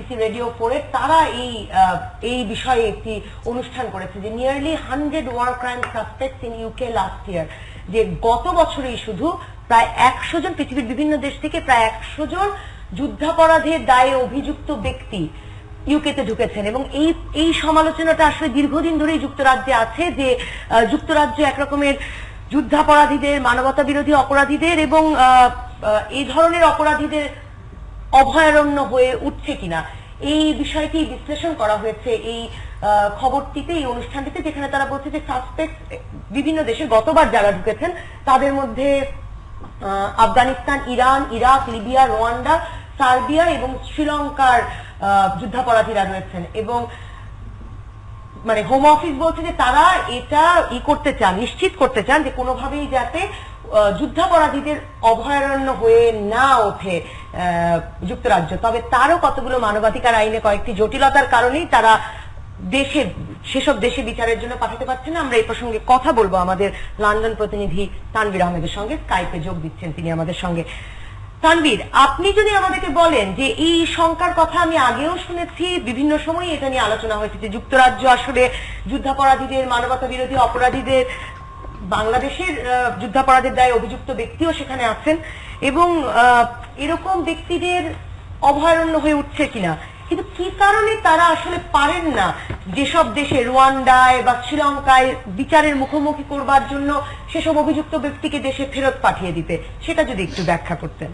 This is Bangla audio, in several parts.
বিবিসি রেডিও 4-এর তারা এই বিষয়ে একটি অনুষ্ঠান করেছে যে nearly 100 war crime suspects in UK last year, যে গত বছরেই শুধু প্রায় 100 জন, পৃথিবীর বিভিন্ন দেশ থেকে প্রায় 100 জন যুদ্ধাপরাধের দায়ে অভিযুক্ত ব্যক্তি ইউকেতে ঢুকেছেন। এবং এই সমালোচনাটা আসলে দীর্ঘদিন ধরেই যুক্তরাজ্যে আছে যে যুক্তরাজ্য একরকমের যুদ্ধাপরাধীদের, মানবতা বিরোধী অপরাধীদের এবং এই ধরনের অপরাধীদের অভয়ারণ্য হয়ে উঠছে কিনা এই বিষয়টি বিশ্লেষণ করা হয়েছে এই খবরটিতে, এই অনুষ্ঠানটিতে, যেখানে তারা বলছে যে সাসপেক্ট বিভিন্ন দেশে গতবার যারা ঢুকেছেন তাদের মধ্যে Afghanistan, Iran, Iraq, Libya, Rwanda, Serbia এবং শ্রীলঙ্কার যুদ্ধাপরাধীরা রয়েছেন। এবং মানে হোম অফিস বলছে যে তারা এটা করতে চান, নিশ্চিত করতে চান যে কোনোভাবেই যাতে যুদ্ধাপরাধীদের অভয়ারণ্য হয়ে না ওঠে যুক্তরাজ্য। তবে তারও কতগুলো মানবাধিকার আইনে কয়েকটি জটিলতার কারণেই তারা সেসব দেশে বিচারের জন্য পাঠাতে পারছে না। আমরা এই প্রসঙ্গে কথা বলবো আমাদের লন্ডন প্রতিনিধি তানভীর আহমেদের সঙ্গে, স্কাইপে যোগ দিচ্ছেন তিনি আমাদের সঙ্গে। তানভীর, আপনি যদি আমাদেরকে বলেন যে এই শঙ্কার কথা আমি আগেও শুনেছি, বিভিন্ন সময় এটা নিয়ে আলোচনা হয়েছে যে যুক্তরাজ্য আসলে যুদ্ধাপরাধীদের, মানবতা বিরোধী অপরাধীদের, বাংলাদেশের যুদ্ধাপরাধের দায়ে অভিযুক্ত ব্যক্তিও সেখানে আছেন এবং এরকম ব্যক্তিদের অভয়ারণ্য হয়ে উঠছে কিনা, কিন্তু কি কারণে তারা আসলে পারেন না যেসব দেশে, রুয়ান্ডায় বা শ্রীলঙ্কায় বিচারের মুখোমুখি করবার জন্য সেসব অভিযুক্ত ব্যক্তিকে দেশে ফেরত পাঠিয়ে দিতে, সেটা যদি একটু ব্যাখ্যা করতেন।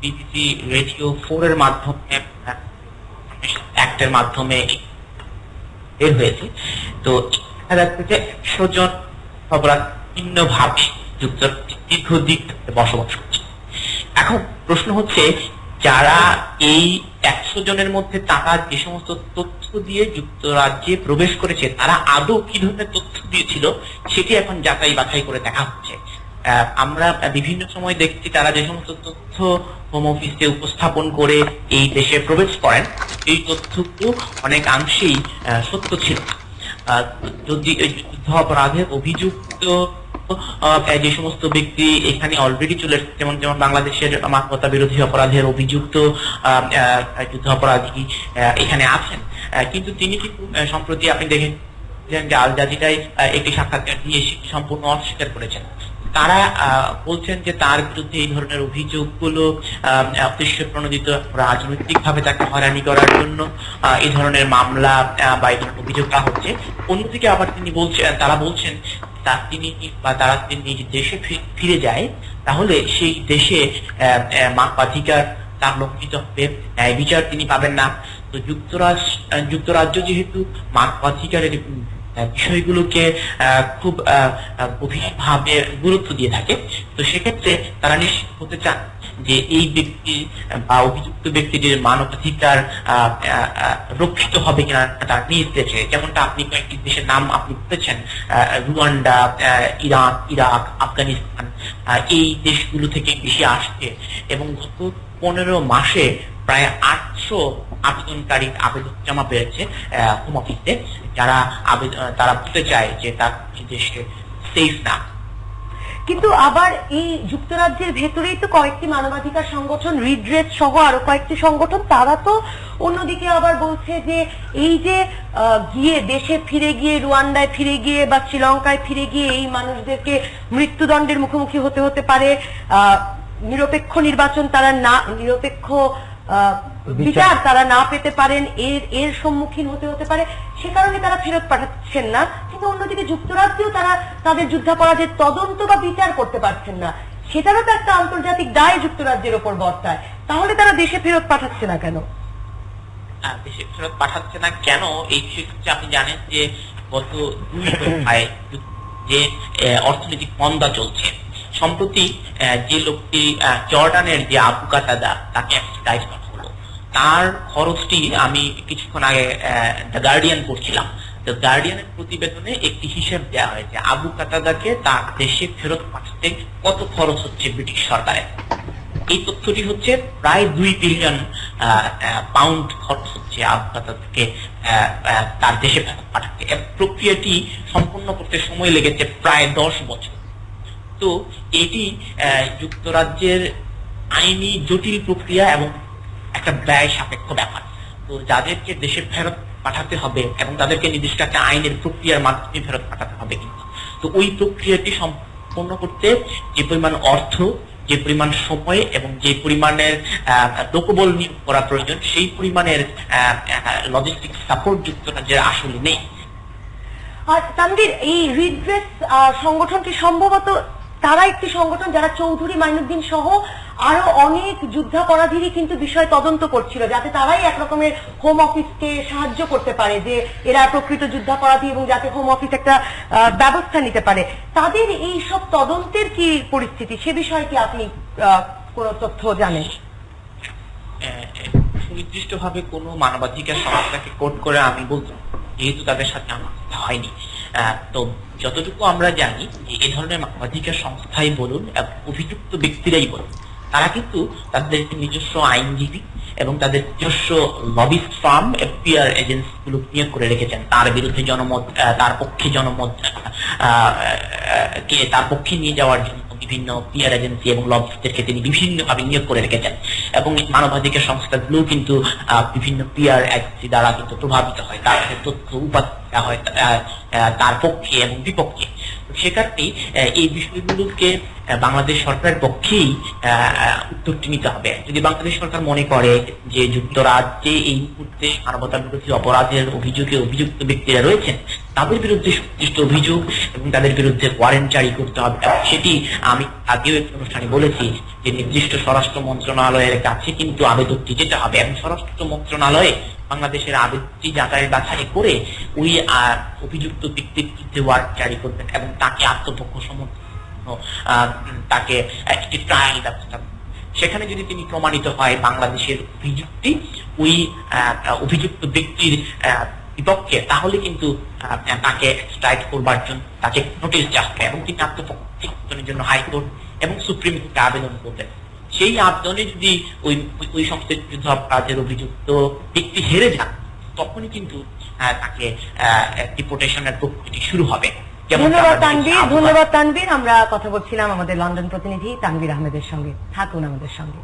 বিবিসি রেডিও 4-এর মাধ্যমে, অ্যাক্টের মাধ্যমে বের হয়েছে। তো দেখা যাচ্ছে যে 100 জন অপরাধ ভিন্নভাবে যুক্তরাজ্যে দীর্ঘদিন বসবাস করছে। এখন প্রশ্ন হচ্ছে, যারা এই 100 জনের মধ্যে তারা যে সমস্ত তথ্য দিয়ে যুক্তরাজ্যে প্রবেশ করেছে তারা আদৌ কি ধরনের তথ্য দিয়েছিল সেটি এখন যাচাই বাছাই করে দেখা হচ্ছে। আমরা বিভিন্ন সময় দেখছি তারা যে সমস্ত তথ্য হোম অফিসে উপস্থাপন করে এই দেশে প্রবেশ করেন, এই তথ্যগুলো অনেকাংশেই সত্য ছিল। যদি যুদ্ধ অপরাধের অভিযুক্ত যে সমস্ত ব্যক্তি এখানে অলরেডি চলে এসেছে, যেমন বাংলাদেশের মানবতা বিরোধী অপরাধের অভিযুক্ত যুদ্ধ অপরাধী এখানে আছেন, কিন্তু তিনি কিন্তু সম্প্রতি আপনি দেখেছেন যে আল জাজিরায় একটি সাক্ষাৎকার দিয়ে সম্পূর্ণ অস্বীকার করেছেন। তারা বলছেন যে তার বিরুদ্ধে এই ধরনের অভিযোগগুলো প্রণোদিত, রাজনৈতিক ভাবে তাকে হয়রানি করার জন্য এই ধরনের মামলা বা এই ধরনের অভিযোগ করা হচ্ছে। অন্যদিকে আবার তারা বলছেন তারা নিজ দেশে ফিরে যায়, তাহলে সেই দেশে মানবাধিকার তার লঙ্ঘিত হবে, ন্যায় বিচার তিনি পাবেন না। তো যুক্তরাজ্য যেহেতু মানবাধিকারের বিষয়গুলোকে খুব গভীরভাবে গুরুত্ব দিয়ে থাকে, তো সেক্ষেত্রে তারা নিশ্চিত হতে চান যে এই ব্যক্তি বা অভিযুক্ত ব্যক্তিদের মানবাধিকার রক্ষিত হবে কিনা তার নিজ দেশে। যেমনটা আপনি কয়েকটি দেশের নাম আপনি বলেছেন, রুয়ান্ডা, ইরান, ইরাক, আফগানিস্তান, এই দেশগুলো থেকে বেশি আসছে এবং গত 15 মাসে প্রায় 800 আবেদনকারী আবেদন জমা পেয়েছে হোম অফিসে, তারা বলতে চায় যে তার দেশে সেফ না। কিন্তু আবার এই যুক্তরাজ্যের ভেতরেই তো কয়েকটি মানবাধিকার সংগঠন, রিড্রেস সহ আরো কয়েকটি সংগঠন, তারা তো অন্যদিকে আবার বলছে যে এই যে গিয়ে দেশে ফিরে গিয়ে, রুয়ান্ডায় ফিরে গিয়ে বা শ্রীলঙ্কায় ফিরে গিয়ে এই মানুষদেরকে মৃত্যুদণ্ডের মুখোমুখি হতে পারে, নিরপেক্ষ নির্বাচন তারা না, নিরপেক্ষ বিচার তারা না পেতে পারেন, এর সম্মুখীন হতে পারে, সে কারণে তারা ফেরত পাঠাচ্ছেন না। কিন্তু অন্যদিকে যুক্তরাজ্যেও তারা তাদের যুদ্ধাপরাধের তদন্ত বা বিচার করতে পারছেন না, সেটারও তো একটা আন্তর্জাতিক দায় যুক্তরাজ্যের ওপর বর্তায়। তাহলে তারা দেশে ফেরত পাঠাচ্ছে না কেন? দেশে ফেরত পাঠাচ্ছে না কেন, এই বিষয়টি আপনি জানেন যে গত 2 দফায় যে অর্থনৈতিক মন্দা চলছে, সম্প্রতি যে লোকটি জর্ডানের যে আবু কাতাদা, তাকে একটি দায়িত্ব করা হলো, তার খরচটি আমি কিছুক্ষণ আগে দ্য গার্ডিয়ান পড়ছিলাম। দ্য গার্ডিয়ানের প্রতিবেদনে একটি হিসেব দেওয়া হয়েছে আবু কাতাদাকে তার দেশে ফেরত পাঠাতে কত খরচ হচ্ছে ব্রিটিশ সরকারের। এই তথ্যটি হচ্ছে প্রায় 2 বিলিয়ন পাউন্ড খরচ হচ্ছে আবু কাতাদাকে তার দেশে ফেরত পাঠাতে। প্রক্রিয়াটি সম্পূর্ণ করতে সময় লেগেছে প্রায় 10 বছর। তো এটি যুক্তরাজ্যের আইনি জটিল প্রক্রিয়া এবং একটা ব্যয় সাপেক্ষ ব্যাপার। তো যাদেরকে দেশে ফেরত পাঠাতে হবে এবং তাদেরকে নির্দিষ্ট একটা আইনের প্রক্রিয়ার মাধ্যমে ফেরত পাঠাতে হবে, কিন্তু তো ওই প্রক্রিয়াটি সম্পন্ন করতে যে পরিমাণ অর্থ, যে পরিমাণ সময় এবং যে পরিমাণের লোকবল নিয়োগ করা প্রয়োজন, সেই পরিমাণের লজিস্টিক সাপোর্ট যুক্তরাজ্যের আসলে নেই। আর তানভীর, এই রিড্রেস সংগঠনটি সম্ভবত তারা একটি সংগঠন যারা চৌধুরী মাইনুদ্দিন সহ আরো অনেক যুদ্ধাপরাধীরই কিন্তু বিষয় তদন্ত করছিল, যাতে তারাই একরকমের হোম অফিসকে সাহায্য করতে পারে যে এরা প্রকৃত যুদ্ধাপরাধী এবং যাতে হোম অফিস একটা ব্যবস্থা নিতে পারে। তাদের এই সব তদন্তের কি পরিস্থিতি, সে বিষয়ে কি আপনি কোনো তথ্য জানেন? সুনির্দিষ্টভাবে কোনো মানবাধিকার সংস্থাকে কোট করে আমি বলতে, যেহেতু তাদের সাথে আমার কথা হয়নি। তো যতটুকু আমরা জানি যে এই ধরনের মানবাধিকার সংস্থাই বলুন, অভিযুক্ত ব্যক্তিরাই বলুন, তারা কিন্তু তাদের নিজস্ব আইনজীবী এবং তাদের নিজস্ব লবিস্ট ফার্ম, পিআর এজেন্সি গুলো নিয়োগ করে রেখেছেন। তার বিরুদ্ধে জনমত, তার পক্ষে জনমত কে তার পক্ষে নিয়ে যাওয়ার জন্য বিভিন্ন পিআর এজেন্সি এবং লবিস্টদেরকে তিনি বিভিন্নভাবে নিয়োগ করে রেখেছেন। এবং মানবাধিকার সংস্থাগুলো কিন্তু বিভিন্ন পিআর এজেন্সি দ্বারা কিন্তু প্রভাবিত হয়, তার তথ্য উপাত্ত হয় তার পক্ষে এবং বিপক্ষে। সে কারণেই এই বিষয়গুলোকে বাংলাদেশ সরকারের পক্ষেই উত্তরটি নিতে হবে। যদি বাংলাদেশ সরকার মনে করে যে যুক্তরাজ্যে এই মুহূর্তে মানবতা বিরোধী অপরাধের অভিযোগে অভিযুক্ত ব্যক্তিরা রয়েছেন, তাদের বিরুদ্ধে সুনির্দিষ্ট অভিযোগ এবং তাদের বিরুদ্ধে ওয়ারেন্ট জারি করতে হবে। সেটি আমি আগেও একটি অনুষ্ঠানে বলেছি যে নির্দিষ্ট স্বরাষ্ট্র মন্ত্রণালয়ের কাছে কিন্তু আবেদনটি যেতে হবে এবং স্বরাষ্ট্র মন্ত্রণালয়ে বাংলাদেশের আবেদনটি যাচাই বাছাই করে ওই অভিযুক্ত ব্যক্তির বিরুদ্ধে ওয়ারেন্ট জারি করবেন এবং তাকে আত্মপক্ষ সমর্থন, তাকে একটি ট্রায়াল ব্যবস্থা, সেখানে যদি তিনি প্রমাণিত হয় বাংলাদেশের অভিযুক্তি ওই অভিযুক্ত ব্যক্তির বিপক্ষে, তাহলে কিন্তু তাকে স্ট্রাইক করবার জন্য তাকে নোটিশ আসবে এবং তিনি আত্মপক্ষ সমর্থনের জন্য হাইকোর্ট এবং সুপ্রিম কোর্টে আবেদন করবেন। সেই আবেদনে যদি ওই সংস্থার বিরুদ্ধে অপরাধের অভিযুক্ত ব্যক্তি হেরে যান, তখনই কিন্তু তাকে ডিপোর্টেশনের প্রক্রিয়াটি শুরু হবে। ধন্যবাদ তানভীর। আমরা কথা বলছিলাম আমাদের লন্ডন প্রতিনিধি তানভীর আহমেদের সঙ্গে। থাকুন আমাদের সঙ্গে।